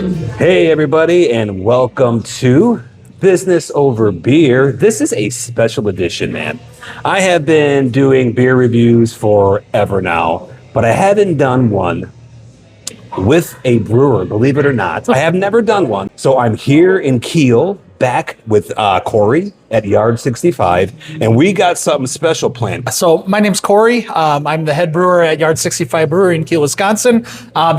Hey, everybody, and welcome to Business Over Beer. This is a special edition, man. I have been doing beer reviews forever now, but I haven't done one with a brewer, believe it or not. I have never done one. So I'm here in Kiel, back with Corey at Yard 65, and we got something special planned. So my name's Corey. I'm the head brewer at Yard 65 Brewery in Kiel, Wisconsin.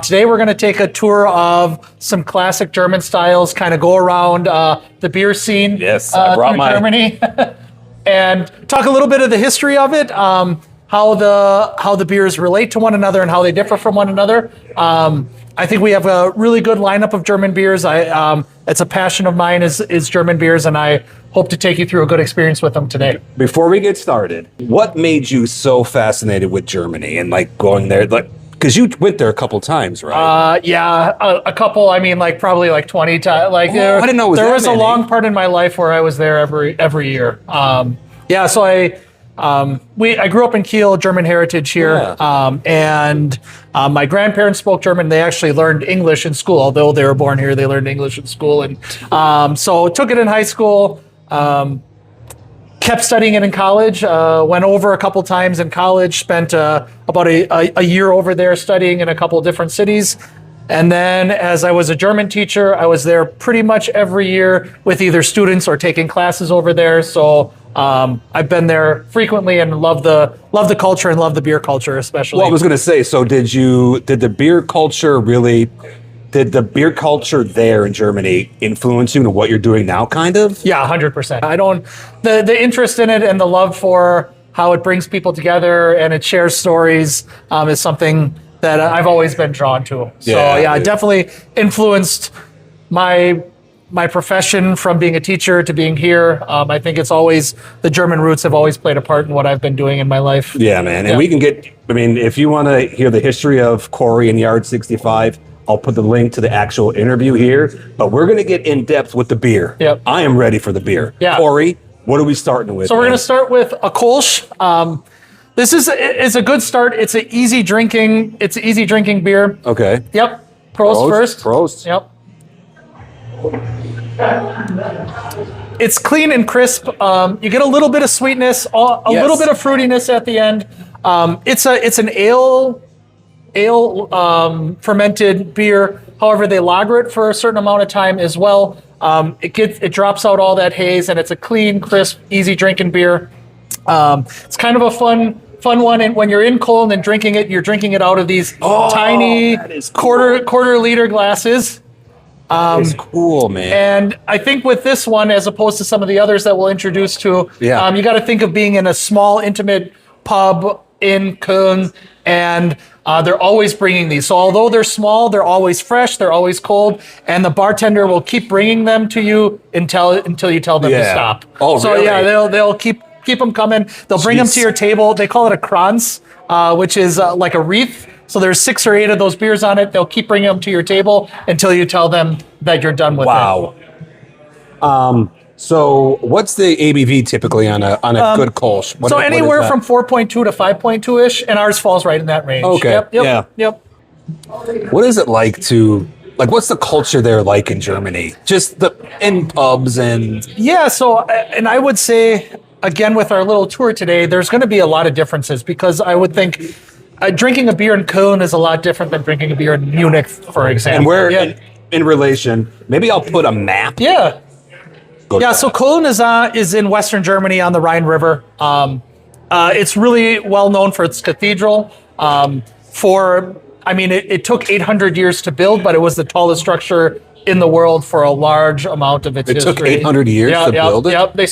Today we're going to take a tour of some classic German styles, kind of go around the beer scene. Yes, I brought through Germany, and talk a little bit of the history of it, how the beers relate to one another and how they differ from one another. I think we have a really good lineup of German beers. It's a passion of mine is German beers, and I hope to take you through a good experience with them today. Before we get started, what made you so fascinated with Germany and like going there? Like, because you went there a couple times, right? A couple. I mean, probably 20 times. I didn't know there was a long part in my life where I was there every year. So I grew up in Kiel, German heritage here, and my grandparents spoke German. They actually learned English in school, although they were born here. They learned English in school, and so took it in high school. Kept studying it in college. Went over a couple times in college. Spent about a year over there studying in a couple different cities. And then as I was a German teacher, I was there pretty much every year with either students or taking classes over there. So I've been there frequently and love the culture and love the beer culture especially. Well, I was going to say, so did the beer culture there in Germany influence you in what you're doing now, kind of? Yeah, 100%. The interest in it and the love for how it brings people together and it shares stories is something that I've always been drawn to. So it definitely influenced my profession from being a teacher to being here. I think the German roots have always played a part in what I've been doing in my life. Yeah, man. And we can if you want to hear the history of Corey and Yard 65, I'll put the link to the actual interview here. But we're going to get in depth with the beer. Yep. I am ready for the beer. Yeah. Corey, what are we starting with? So we're going to start with a Kölsch. This is a good start. It's an easy drinking beer. Okay. Yep. Prost first. Prost. Yep. It's clean and crisp. You get a little bit of sweetness, a little bit of fruitiness at the end. It's an ale fermented beer. However, they lager it for a certain amount of time as well. It drops out all that haze, and it's a clean, crisp, easy drinking beer. It's kind of a fun one, and when you're in Cologne and drinking it, you're drinking it out of these tiny quarter liter glasses. It's cool, man. And I think with this one, as opposed to some of the others that we'll introduce to, you got to think of being in a small, intimate pub in Köln, and they're always bringing these. So although they're small, they're always fresh, they're always cold, and the bartender will keep bringing them to you until you tell them to stop. Oh, so really? they'll keep them coming. They'll bring them to your table. They call it a Kranz, which is like a wreath. So there's 6 or 8 of those beers on it. They'll keep bringing them to your table until you tell them that you're done with it. Wow. So what's the ABV typically on a good Kölsch? So anywhere from 4.2 to 5.2-ish, and ours falls right in that range. Okay. Yep. What is it like what's the culture there like in Germany? Just in pubs and... Yeah, so, and I would say, again, with our little tour today, there's going to be a lot of differences because I would think drinking a beer in Köln is a lot different than drinking a beer in Munich, for example. And where, in relation, maybe I'll put a map. Yeah. So Köln is in Western Germany on the Rhine River. It's really well known for its cathedral. It took 800 years to build, but it was the tallest structure in the world for a large amount of its history. It took 800 years to build it? Yep, they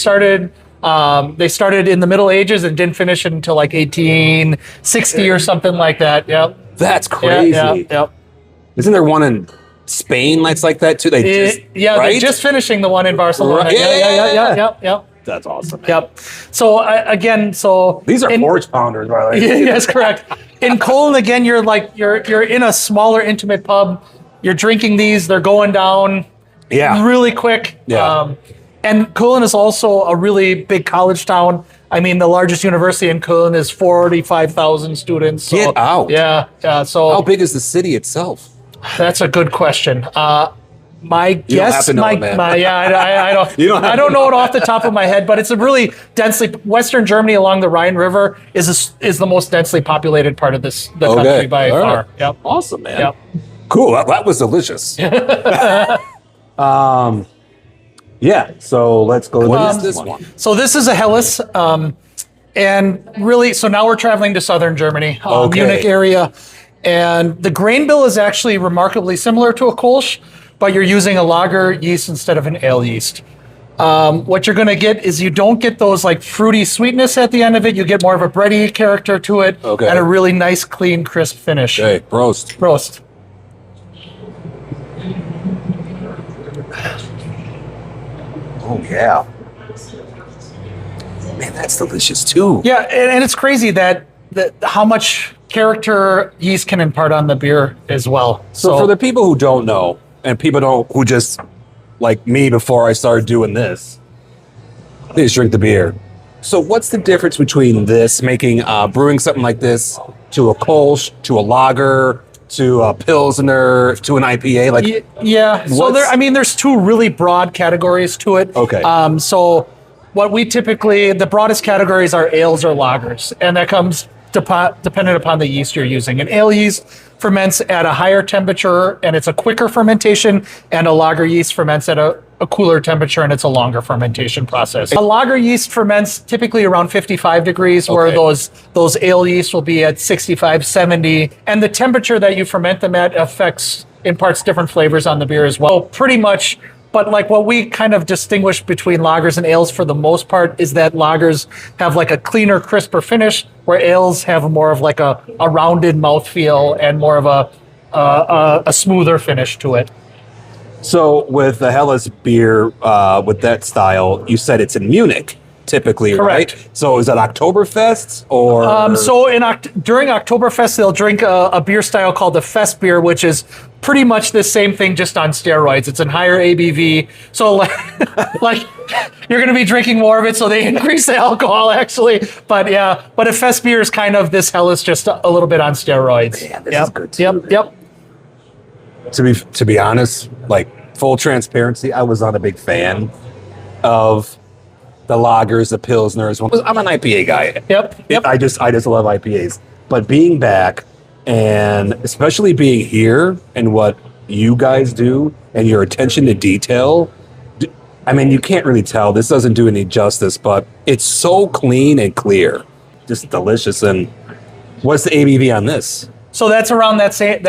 started in the Middle Ages and didn't finish it until 1860 or something like that. Yep. That's crazy. Yep. Isn't there one in Spain that's like that too? They're just finishing the one in Barcelona. Right. Yep. That's awesome. Yep. So these are porch pounders, by the way. Yes, correct. In Cologne, again, you're in a smaller, intimate pub. You're drinking these. They're going down really quick. Yeah. And Köln is also a really big college town. I mean, the largest university in Köln is 45,000 students. So, Get out. Yeah. So how big is the city itself? That's a good question. My You don't guess, have to know it, man. I don't. You don't have I don't know it off the top of my head, but it's a really densely Western Germany along the Rhine River is the most densely populated part of the country by All far. right. Yep. Awesome, man. Yep. Cool. That was delicious. Yeah. So let's go. What is this one? So this is a Helles, and really, so now we're traveling to southern Germany, Okay. Munich area, and the grain bill is actually remarkably similar to a Kölsch, but you're using a lager yeast instead of an ale yeast. What you're going to get is you don't get those like fruity sweetness at the end of it. You get more of a bready character to it, Okay. and a really nice, clean, crisp finish. Hey, prost. Roast. Oh yeah. Man, that's delicious too. Yeah, and it's crazy that how much character yeast can impart on the beer as well. So for the people who don't know, and who just like me before I started doing this, they just drink the beer. So what's the difference between this, brewing something like this, to a Kölsch, to a lager, to a Pilsner, to an IPA? Like, yeah. So there's two really broad categories to it. Okay. So what we typically, the broadest categories are ales or lagers, and that comes dependent upon the yeast you're using. An ale yeast ferments at a higher temperature, and it's a quicker fermentation, and a lager yeast ferments at a cooler temperature, and it's a longer fermentation process. A lager yeast ferments typically around 55 degrees, where those ale yeasts will be at 65, 70, and the temperature that you ferment them at imparts different flavors on the beer as well. Pretty much. But like what we kind of distinguish between lagers and ales for the most part is that lagers have like a cleaner, crisper finish, where ales have more of like a rounded mouthfeel and more of a smoother finish to it. so with the Helles beer, with that style, you said it's in Munich, typically, Correct. right? So is that Oktoberfest or? During Oktoberfest, they'll drink a beer style called the Fest beer, which is pretty much the same thing, just on steroids. It's in higher ABV. So like you're going to be drinking more of it, so they increase the alcohol actually. But yeah, but a Fest beer is kind of this Helles, just a little bit on steroids. Man, this is good too. Yep. To be honest, like full transparency, I was not a big fan of the lagers, the pilsners. I'm an IPA guy. Yep. I just love IPAs. But being back, and especially being here and what you guys do and your attention to detail, I mean, you can't really tell. This doesn't do any justice, but it's so clean and clear, just delicious. And what's the ABV on this? So that's around that same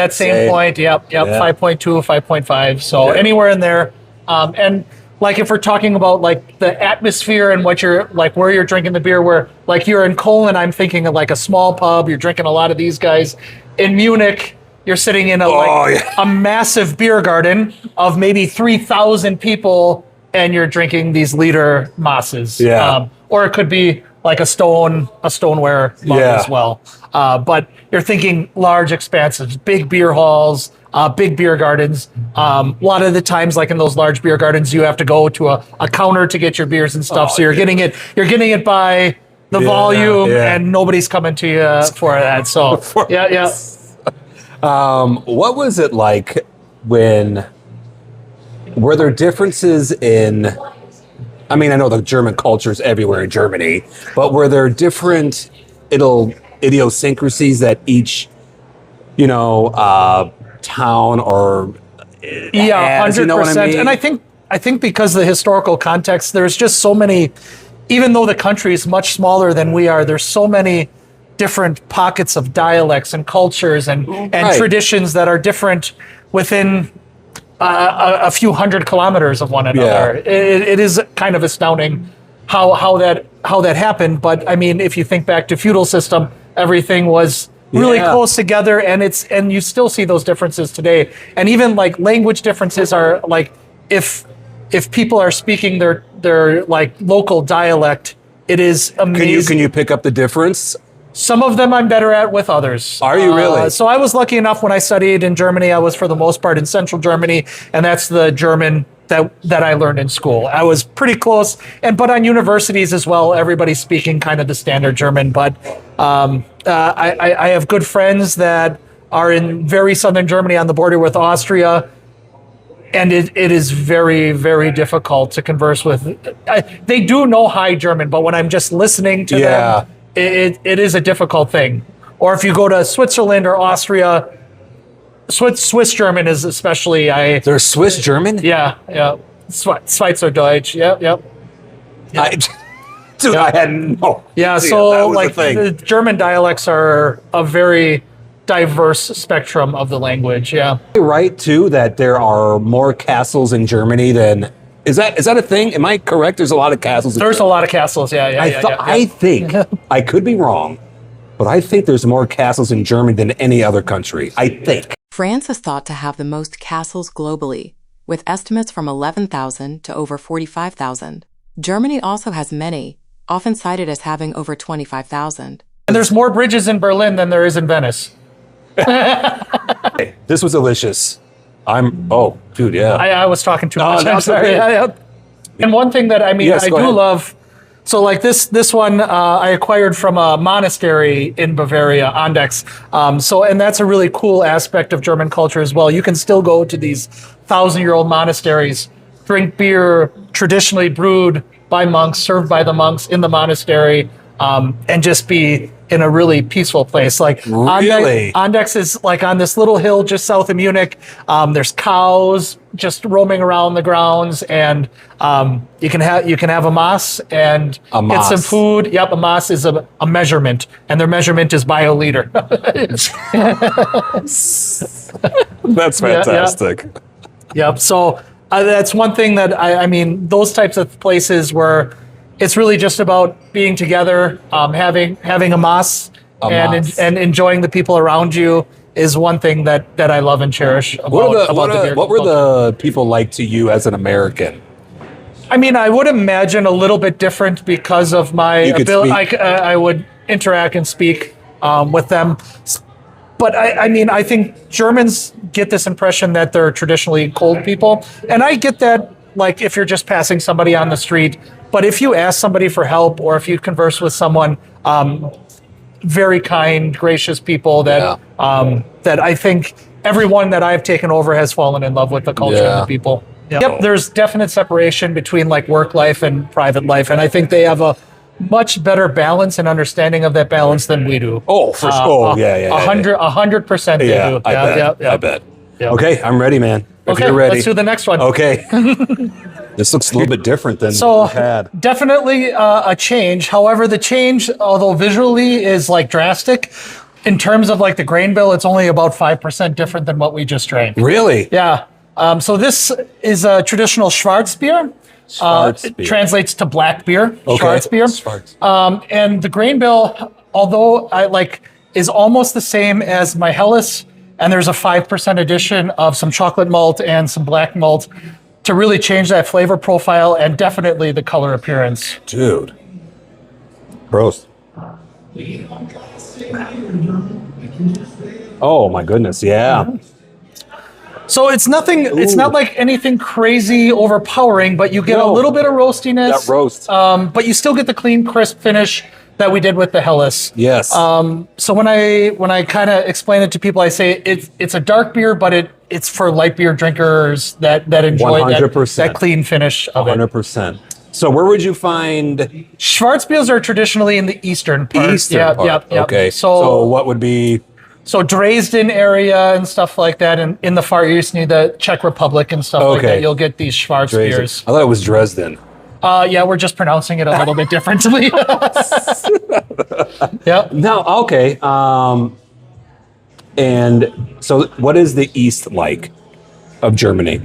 point. Yep. Yeah. 5.2, 5.5. So anywhere in there. And like if we're talking about like the atmosphere and what you're like, where you're drinking the beer, where like you're in Cologne, I'm thinking of like a small pub. You're drinking a lot of these guys. In Munich, you're sitting in a massive beer garden of maybe 3,000 people, and you're drinking these liter masses. Yeah. Or it could be like a stoneware mug as well. But you're thinking large expanses, big beer halls, big beer gardens. A lot of the times, like in those large beer gardens, you have to go to a counter to get your beers and stuff. So you're getting it by the volume, and nobody's coming to you for that. So What was it like were there differences in, I mean, I know the German culture's everywhere in Germany, but were there different idiosyncrasies that each, town or has, 100%. you know what I mean? And I think because of the historical context, there's just so many, even though the country is much smaller than we are, there's so many different pockets of dialects and cultures and traditions that are different within a few hundred kilometers of one another. It is kind of astounding how that happened. But I mean, if you think back to feudal system, everything was really close together, and you still see those differences today. And even like language differences are like, if people are speaking their like local dialect, it is amazing. Can you pick up the difference? Some of them I'm better at with others. Are you really? So I was lucky enough when I studied in Germany, I was for the most part in central Germany, and that's the German that I learned in school. I was pretty close, but on universities as well, everybody's speaking kind of the standard German. But I have good friends that are in very southern Germany on the border with Austria. and it is very, very difficult to converse with. They do know High German, but when I'm just listening to them, it is a difficult thing. Or if you go to Switzerland or Austria, Swiss German is especially. There's Swiss German? Yeah. Schweizerdeutsch. Yep. Dude, I had no idea so like the German dialects are a very diverse spectrum of the language. Yeah. Right too that there are more castles in Germany than is that a thing? Am I correct? There's a lot of castles. There's a lot of castles. Yeah. I think I could be wrong, but I think there's more castles in Germany than any other country. I think. France is thought to have the most castles globally, with estimates from 11,000 to over 45,000. Germany also has many, often cited as having over 25,000. And there's more bridges in Berlin than there is in Venice. Hey, this was delicious. I was talking too much. I'm sorry. And one thing that I do love, so like this one I acquired from a monastery in Bavaria, Andex. And that's a really cool aspect of German culture as well. You can still go to these 1,000-year-old monasteries, drink beer traditionally brewed by monks, served by the monks in the monastery, and just be in a really peaceful place. Like really? Andex is like on this little hill just south of Munich. There's cows just roaming around the grounds, and you can have a mass and get some food. Yep, a mass is a measurement, and their measurement is by a liter. That's fantastic. Yep. So that's one thing that I mean, those types of places where it's really just about being together, having a mass, and enjoying the people around you is one thing that I love and cherish about the beer What were culture. the people like to you as an American? I mean, I would imagine a little bit different because of my ability. I would interact and speak with them. But I think Germans get this impression that they're traditionally cold people. And I get that, like, if you're just passing somebody on the street. But if you ask somebody for help or if you converse with someone, very kind, gracious people that I think everyone that I've taken over has fallen in love with the culture and the people. Yep, there's definite separation between like work life and private life. And I think they have a much better balance and understanding of that balance than we do. Oh, for sure. 100% they do. I bet. Yep. Okay, I'm ready, man. If you're ready. Let's do the next one. Okay. This looks a little bit different than we've had. Definitely a change. However, the change, although visually is like drastic, in terms of like the grain bill, it's only about 5% different than what we just drank. Really? Yeah. So this is a traditional Schwarzbier. It translates to black beer. Okay. Schwarzbier. And the grain bill, although is almost the same as my Helles, and there's a 5% addition of some chocolate malt and some black malt to really change that flavor profile and definitely the color appearance. Dude. Prost. Oh my goodness, yeah. So it's nothing. Ooh. It's not like anything crazy overpowering, but you get a little bit of roastiness. That roast. But you still get the clean, crisp finish that we did with the Helles. Yes. So when I kind of explain it to people, I say it's a dark beer, but it's for light beer drinkers that enjoy 100%. That clean finish of 100%. So where would you find Schwarzbiers are traditionally in the eastern part. Yep. Okay. So what would be Dresden area and stuff like that, and in the Far East near the Czech Republic and stuff like that, you'll get these Schwarzbiers. I thought it was Dresden. Yeah, we're just pronouncing it a little bit differently. Yep. No, okay. And so what is the East like of Germany?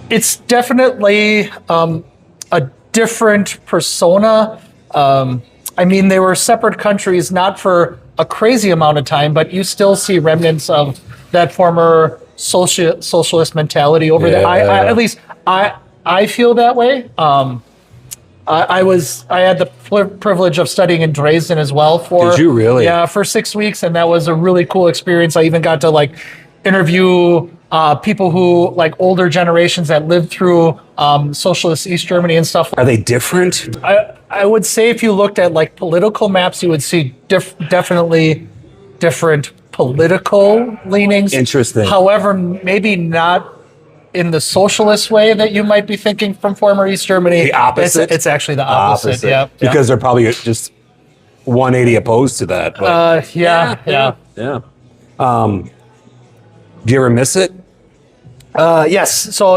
It's definitely a different persona. I mean, they were separate countries, not for a crazy amount of time, but you still see remnants of that former socialist mentality over there. At least I feel that way. I had the privilege of studying in Dresden as well Did you really? Yeah, for 6 weeks, and that was a really cool experience. I even got to interview people who older generations that lived through socialist East Germany and stuff. Are they different? I would say if you looked at political maps, you would see definitely different political leanings. Interesting. However, maybe not in the socialist way that you might be thinking from former East Germany. The opposite? It's actually the opposite. Yeah. Because they're probably just 180 opposed to that. But Yeah. do you ever miss it? Yes. So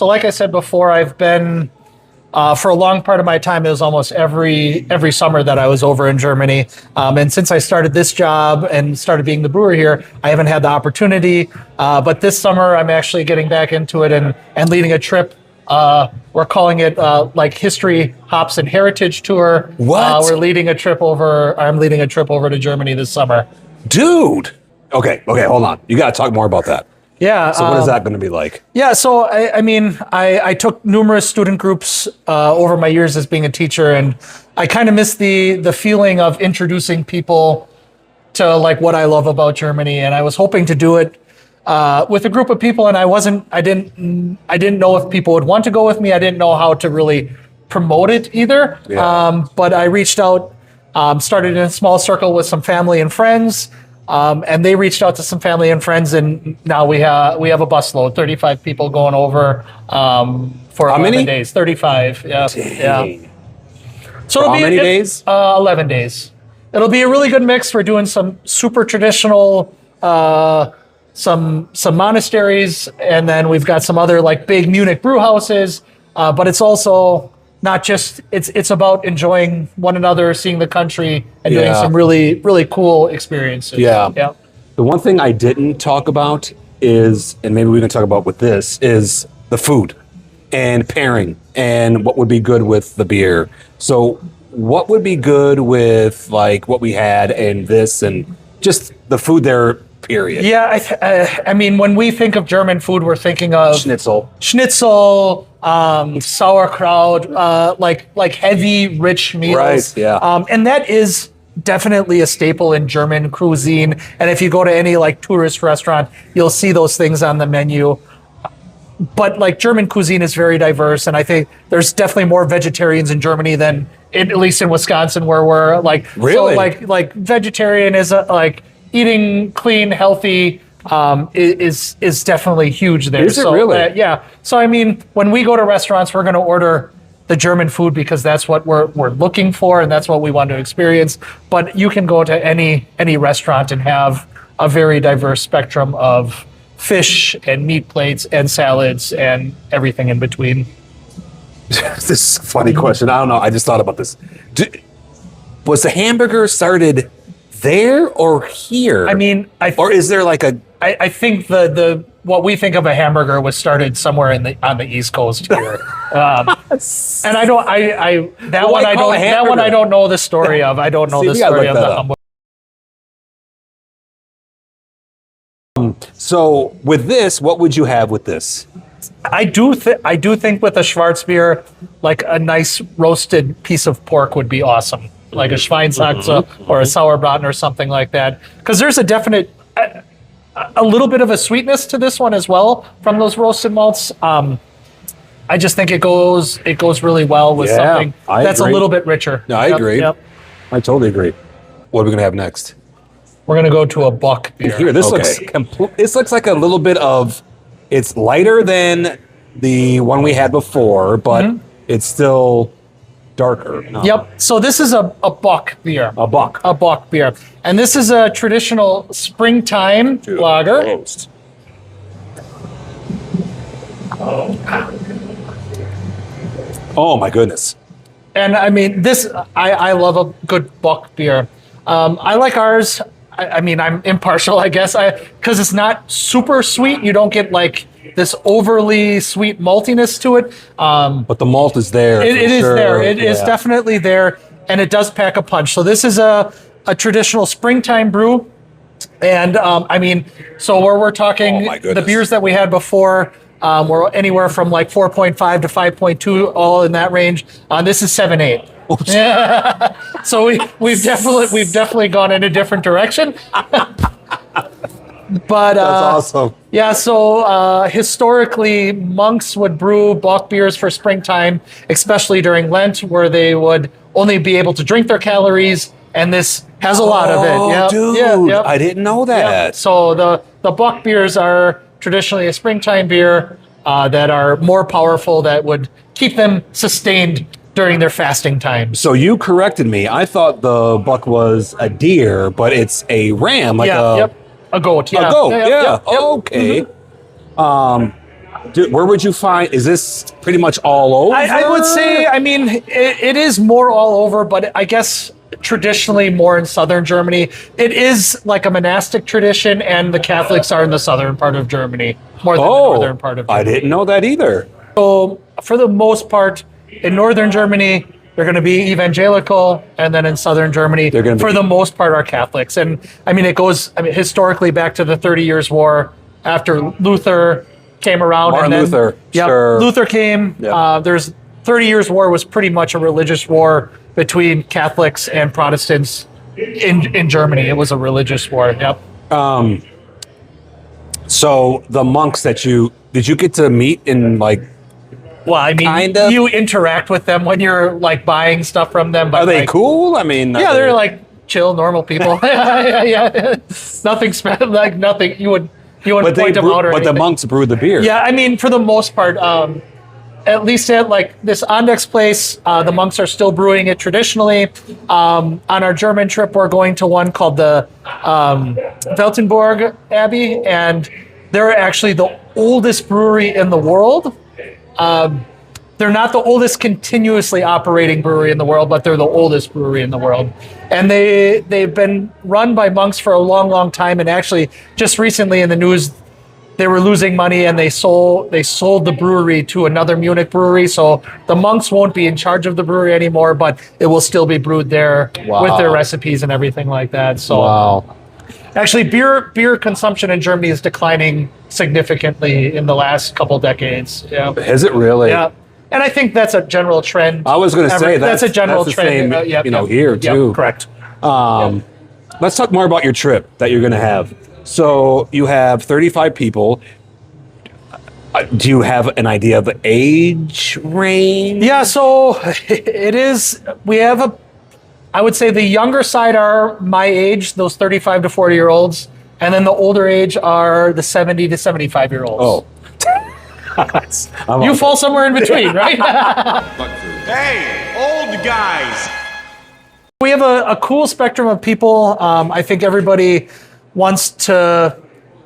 like I said before, I've been, for a long part of my time, it was almost every summer that I was over in Germany. And since I started this job and started being the brewer here, I haven't had the opportunity. But this summer, I'm actually getting back into it and leading a trip. We're calling it like History, Hops, and Heritage Tour. What? I'm leading a trip over to Germany this summer. Dude. Okay, hold on. You got to talk more about that. Yeah. So what is that going to be like? Yeah, so I took numerous student groups over my years as being a teacher, and I kind of miss the feeling of introducing people to like what I love about Germany, and I was hoping to do it with a group of people, and I didn't know if people would want to go with me. I didn't know how to really promote it either. Yeah. But I reached out, started in a small circle with some family and friends. And they reached out to some family and friends, and now we have a busload, 35 people going over for How 11 many? days. 35, yeah. Dang. Yeah. So For how many days? 11 days. It'll be a really good mix. We're doing some super traditional, some monasteries, and then we've got some other like big Munich brew houses. But it's also not just, it's about enjoying one another, seeing the country, and doing some really, really cool experiences. Yeah. The one thing I didn't talk about is, and maybe we can talk about with this, is the food and pairing and what would be good with the beer. So what would be good with like what we had and this and just the food there, period? Yeah, I mean, when we think of German food, we're thinking of Schnitzel, sauerkraut, like heavy, rich meals. Right, yeah. And that is definitely a staple in German cuisine. And if you go to any like tourist restaurant, you'll see those things on the menu. But like German cuisine is very diverse, and I think there's definitely more vegetarians in Germany than at least in Wisconsin, where we're like really so like vegetarian is like eating clean, healthy. Is definitely huge there. Is it really? Yeah. So I mean, when we go to restaurants, we're going to order the German food because that's what we're looking for and that's what we want to experience. But you can go to any restaurant and have a very diverse spectrum of fish and meat plates and salads and everything in between. This is a funny question. I don't know. I just thought about this. Was the hamburger started there or here? I mean, or is there like a? I think the what we think of a hamburger was started somewhere on the East Coast here, and I don't know the story of. I don't know See, the we gotta story look of that the up. hamburger. So with this, what would you have with this? I do think with a Schwarzbier, like a nice roasted piece of pork would be awesome, like a Schweinshaxe or a Sauerbraten or something like that. Because there's a definite, a little bit of a sweetness to this one as well from those roasted malts. I just think it goes really well with something that's a little bit richer. No, I agree. Yep. I totally agree. What are we gonna have next? We're gonna go to a Bock beer. Here, this looks this looks like a little bit of. It's lighter than the one we had before, but it's still darker. No. Yep. So this is a Bock beer. A Bock. A Bock beer. And this is a traditional springtime lager. Roast. Oh my goodness. And I mean, I love a good Bock beer. I like ours. I mean, I'm impartial, I guess, because it's not super sweet. You don't get like this overly sweet maltiness to it. But the malt is there. It is there. It is definitely there, and it does pack a punch. So this is a traditional springtime brew, and I mean, so where we're talking, the beers that we had before were anywhere from like 4.5 to 5.2, all in that range. This is 7.8. Yeah. So we've definitely gone in a different direction. But that's awesome. Yeah, so historically, monks would brew Bock beers for springtime, especially during Lent, where they would only be able to drink their calories and this has a lot of it. Oh, dude, I didn't know that. Yep. So the Bock beers are traditionally a springtime beer that are more powerful, that would keep them sustained during their fasting times. So you corrected me. I thought the buck was a deer, but it's a ram, like a goat. Yeah. A goat. Yep. Okay. Dude, where would you find? Is this pretty much all over? I would say. I mean, it is more all over, but I guess traditionally more in southern Germany. It is like a monastic tradition, and the Catholics are in the southern part of Germany more than the northern part of Germany. I didn't know that either. So for the most part, in northern Germany, they're going to be evangelical, and then in southern Germany, they're going to for the most part, are Catholics. And I mean, it goes historically back to the 30 Years' War after Luther came around. Martin Luther. Sure. Luther came. Yep. There's 30 Years' War was pretty much a religious war between Catholics and Protestants in Germany. It was a religious war. Yep. So the monks that did you get to meet in like? Well, I mean, you interact with them when you're like buying stuff from them. But are they cool? I mean, they're like chill, normal people. yeah. Nothing special, like nothing. You wouldn't point them out or anything. But the monks brew the beer. Yeah, I mean, for the most part, at least at like this Ondex place, the monks are still brewing it traditionally. On our German trip, we're going to one called the Weltenburg Abbey, and they're actually the oldest brewery in the world. They're not the oldest continuously operating brewery in the world, but they're the oldest brewery in the world. And they've been run by monks for a long, long time. And actually, just recently in the news, they were losing money, and they sold the brewery to another Munich brewery. So the monks won't be in charge of the brewery anymore, but it will still be brewed there with their recipes and everything like that. So actually, beer consumption in Germany is declining significantly in the last couple decades. Yeah. Is it really? Yeah. And I think that's a general trend. I was going to say that's a general trend. Same, here too. Correct. Let's talk more about your trip that you're going to have. So you have 35 people. Do you have an idea of the age range? Yeah. So it is. We have I would say the younger side are my age, those 35 to 40 year olds, and then the older age are the 70 to 75 year olds. You fall somewhere in between, right? Hey, old guys. We have a cool spectrum of people. I think everybody wants to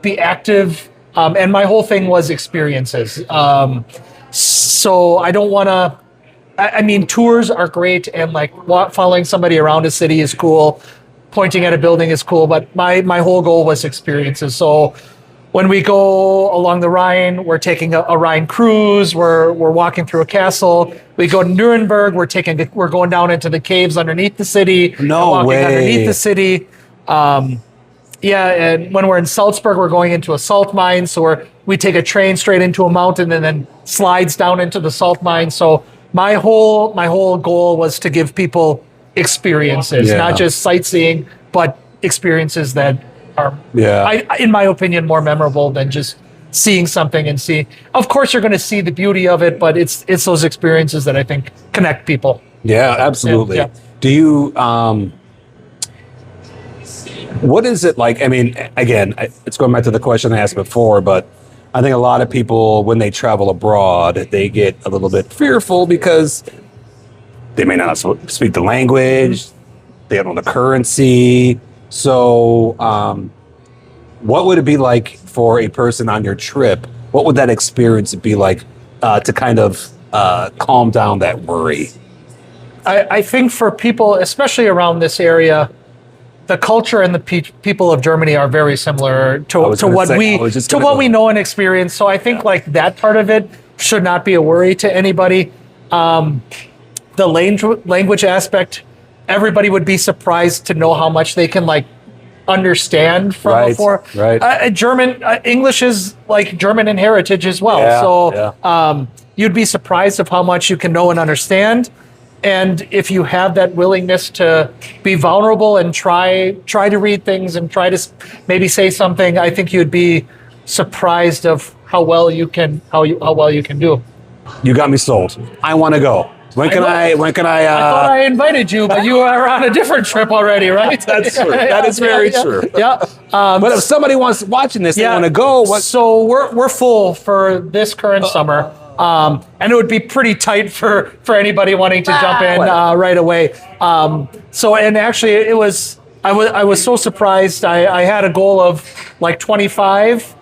be active, and my whole thing was experiences. So I don't want to. I mean, tours are great, and like following somebody around a city is cool. Pointing at a building is cool, but my whole goal was experiences. So when we go along the Rhine, we're taking a Rhine cruise. We're walking through a castle. We go to Nuremberg. We're going down into the caves underneath the city. No way. Underneath the city. And when we're in Salzburg, we're going into a salt mine. So we take a train straight into a mountain and then slides down into the salt mine. So my whole goal was to give people experiences, not just sightseeing, but experiences that are, in my opinion, more memorable than just seeing something and see. Of course, you're going to see the beauty of it, but it's those experiences that I think connect people. Yeah, absolutely. Yeah. Do you? What is it like? I mean, again, it's going back to the question I asked before, but I think a lot of people, when they travel abroad, they get a little bit fearful because they may not speak the language, they don't know the currency. So what would it be like for a person on your trip? What would that experience be like to kind of calm down that worry? I think for people, especially around this area, the culture and the people of Germany are very similar to what we know and experience. So I think like that part of it should not be a worry to anybody. The language aspect, everybody would be surprised to know how much they can like understand from before. Right. English is like German in heritage as well. You'd be surprised of how much you can know and understand. And if you have that willingness to be vulnerable and try to read things and try to maybe say something, I think you'd be surprised of how well you can do. You got me sold. I want to go. When can I? I thought I invited you, but you are on a different trip already, right? That's true. That is very true. Yeah. But if somebody wants watching this, they want to go. What? So we're full for this current summer. And it would be pretty tight for anybody wanting to jump in right away. And actually I was so surprised. I had a goal of like 25.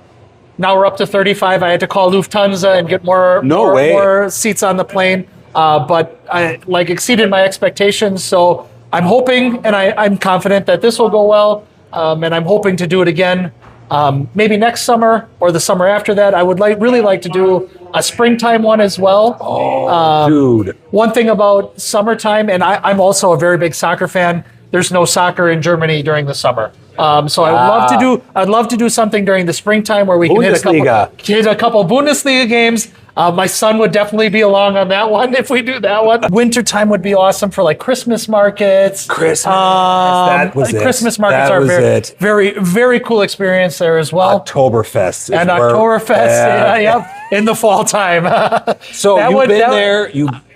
Now we're up to 35. I had to call Lufthansa and get more seats on the plane. But I exceeded my expectations. So I'm hoping and I'm confident that this will go well. And I'm hoping to do it again. Maybe next summer or the summer after that. I would really like to do a springtime one as well. Oh, dude. One thing about summertime, and I'm also a very big soccer fan. There's no soccer in Germany during the summer. So I'd love to do something during the springtime where we can hit a couple Bundesliga games. My son would definitely be along on that one if we do that one. Wintertime would be awesome for like Christmas markets. Christmas Markets are very, very cool experience there as well. Oktoberfest. In the fall time. So you've been there.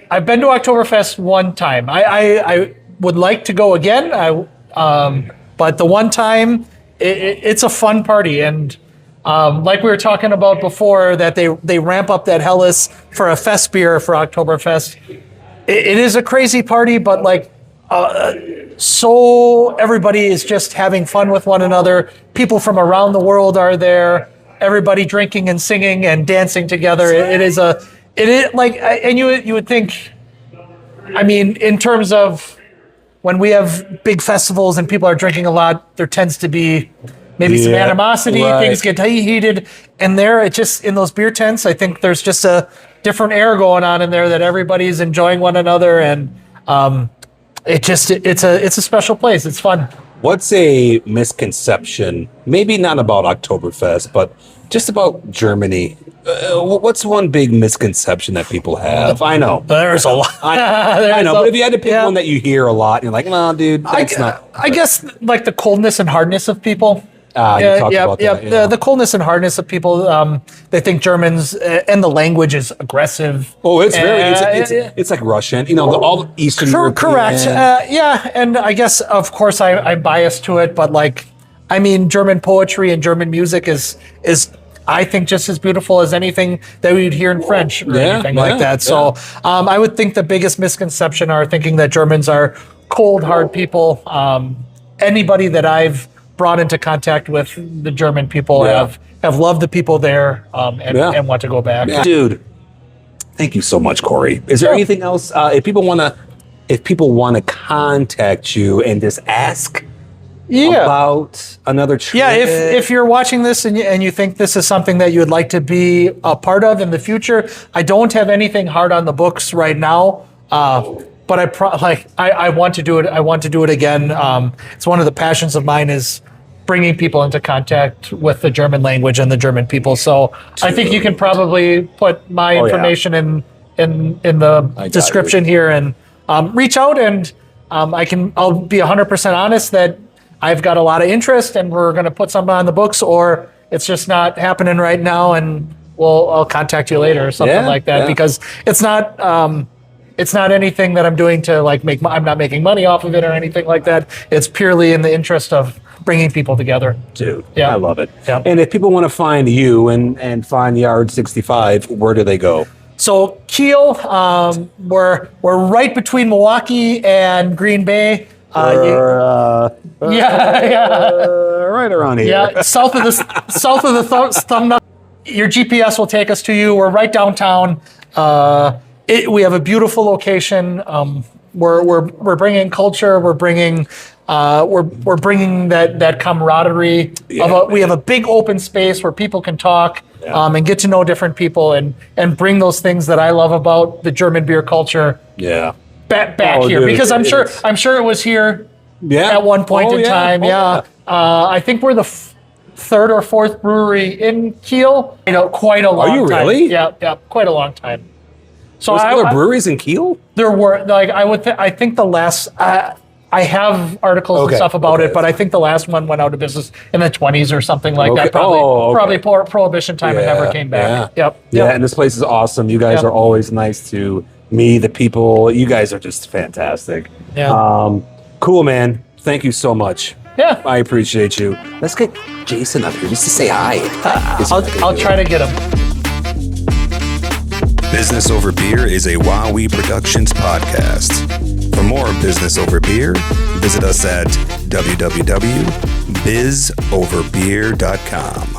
I've been to Oktoberfest one time. I would like to go again. But the one time, it's a fun party. And like we were talking about before, that they ramp up that Helles for a fest beer for Oktoberfest. It is a crazy party, but so everybody is just having fun with one another. People from around the world are there. Everybody drinking and singing and dancing together. And you would think, I mean, in terms of when we have big festivals and people are drinking a lot, there tends to be maybe some animosity, things get heated. And there, it just, in those beer tents, I think there's just a different air going on in there that everybody's enjoying one another. And it's a special place. It's fun. What's a misconception, maybe not about Oktoberfest, but just about Germany? What's one big misconception that people have? I know. There's a lot. I know, but if you had to pick one that you hear a lot, you're like, no, dude, that's not. I guess like the coldness and hardness of people. You talked about that. Yeah. The coldness and hardness of people. They think Germans and the language is aggressive. Oh, it's it's like Russian. All the Eastern European. Correct. And I guess of course I'm biased to it, but German poetry and German music is I think just as beautiful as anything that we'd hear in French or anything like that. So I would think the biggest misconception are thinking that Germans are cold, hard people. Anybody that I've brought into contact with the German people have loved the people there and want to go back. Yeah. Dude, thank you so much, Corey. Is there anything else? If people want to contact you and just ask about another trip. Yeah, if you're watching this and you think this is something that you would like to be a part of in the future, I don't have anything hard on the books right now. But I want to do it. I want to do it again. It's one of the passions of mine is bringing people into contact with the German language and the German people. So I think you can probably put my information in the description here and reach out and I'll be 100% honest that I've got a lot of interest and we're going to put something on the books, or it's just not happening right now and I'll contact you later or something like that because it's not anything that I'm doing to I'm not making money off of it or anything like that. It's purely in the interest of bringing people together. Dude, I love it. Yeah. And if people want to find you and find Yard 65, where do they go? So Kiel, we're right between Milwaukee and Green Bay. Right around here. Yeah, south of the thumb. Your GPS will take us to you. We're right downtown. We have a beautiful location. We're bringing culture. We're bringing that camaraderie. We have a big open space where people can talk and get to know different people and bring those things that I love about the German beer culture. Yeah. Back here, dude, because I'm sure it was here at one point in time. I think we're the third or fourth brewery in Kiel. Quite a long time. Are you really? Yeah, quite a long time. So there's other breweries in Kiel? There were I think the last I have articles and stuff about it, but I think the last one went out of business in the 20s or something like that. Probably Prohibition time and never came back. Yep. Yeah, and this place is awesome. You guys are always nice to me, the people. You guys are just fantastic. Yeah. Cool, man. Thank you so much. Yeah. I appreciate you. Let's get Jason up here just to say hi. I'll try to get him. Business Over Beer is a Wowee Productions podcast. For more Business Over Beer, visit us at www.bizoverbeer.com.